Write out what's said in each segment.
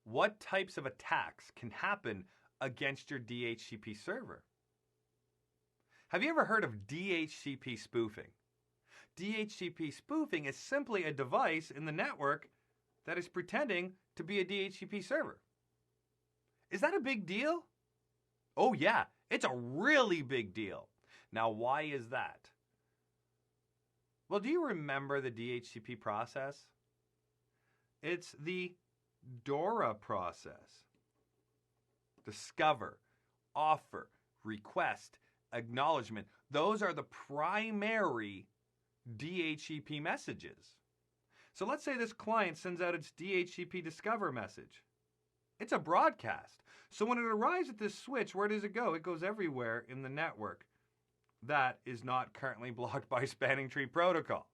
what types of attacks can happen against your DHCP server. Have you ever heard of DHCP spoofing? DHCP spoofing is simply a device in the network that is pretending to be a DHCP server. Is that a big deal? Oh yeah, it's a really big deal. Now why is that? Well, do you remember the DHCP process? It's the DORA process. Discover, offer, request, acknowledgement. Those are the primary DHCP messages. So let's say this client sends out its DHCP discover message. It's a broadcast. So when it arrives at this switch, where does it go? It goes everywhere in the network that is not currently blocked by spanning tree protocol.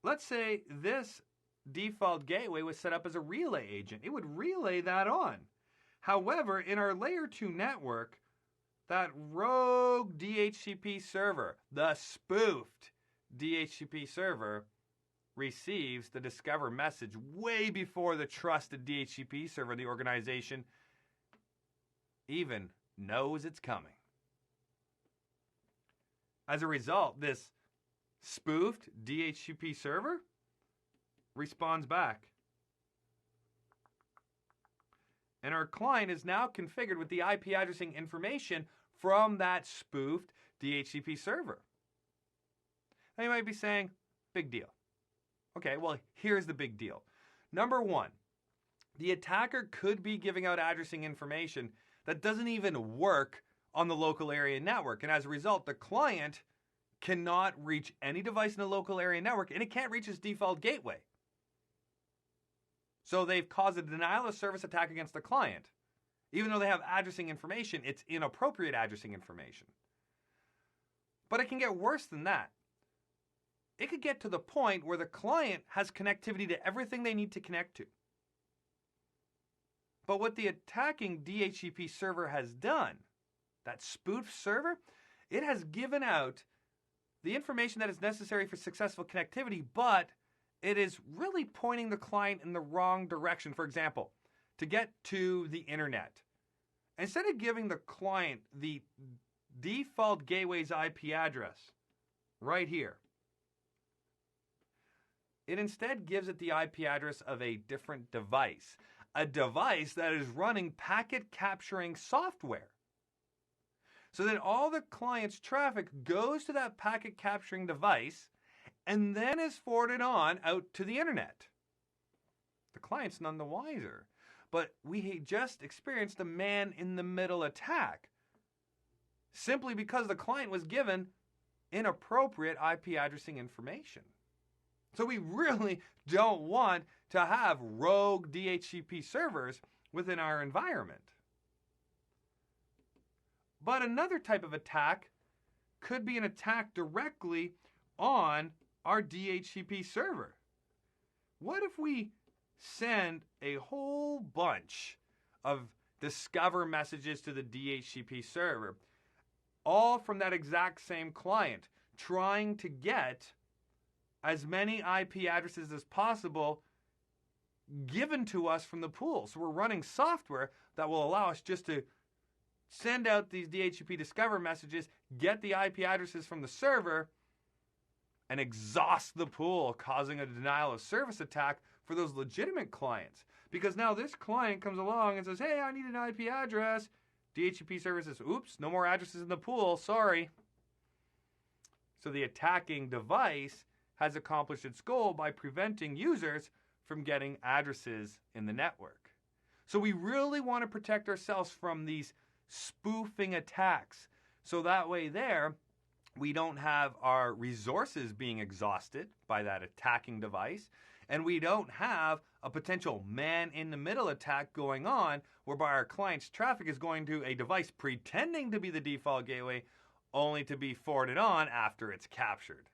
Let's say this default gateway was set up as a relay agent. It would relay that on. However, in our layer 2 network, that rogue DHCP server, the spoofed DHCP server, receives the discover message way before the trusted DHCP server in the organization even knows it's coming. As a result, this spoofed DHCP server responds back. And our client is now configured with the IP addressing information from that spoofed DHCP server. Now you might be saying, big deal. Okay, well, here's the big deal. Number one, the attacker could be giving out addressing information that doesn't even work on the local area network. And as a result, the client cannot reach any device in the local area network, and it can't reach its default gateway. So they've caused a denial of service attack against the client. Even though they have addressing information, it's inappropriate addressing information. But it can get worse than that. It could get to the point where the client has connectivity to everything they need to connect to. But what the attacking DHCP server has done, that spoof server, it has given out the information that is necessary for successful connectivity, but it is really pointing the client in the wrong direction. For example, to get to the internet, instead of giving the client the default gateway's IP address right here, it instead gives it the IP address of a different device, a device that is running packet capturing software. So then all the client's traffic goes to that packet capturing device and then is forwarded on out to the internet. The client's none the wiser, but we just experienced a man-in-the-middle attack simply because the client was given inappropriate IP addressing information. So we really don't want to have rogue DHCP servers within our environment. But another type of attack could be an attack directly on our DHCP server. What if we send a whole bunch of discover messages to the DHCP server, all from that exact same client, trying to get as many IP addresses as possible given to us from the pool? So we're running software that will allow us just to send out these DHCP discover messages, get the IP addresses from the server, and exhaust the pool, causing a denial of service attack for those legitimate clients. Because now this client comes along and says, hey, I need an IP address. DHCP server says, oops, no more addresses in the pool, sorry. So the attacking device has accomplished its goal by preventing users from getting addresses in the network. So we really want to protect ourselves from these spoofing attacks. So that way there, we don't have our resources being exhausted by that attacking device, and we don't have a potential man-in-the-middle attack going on whereby our client's traffic is going to a device pretending to be the default gateway only to be forwarded on after it's captured.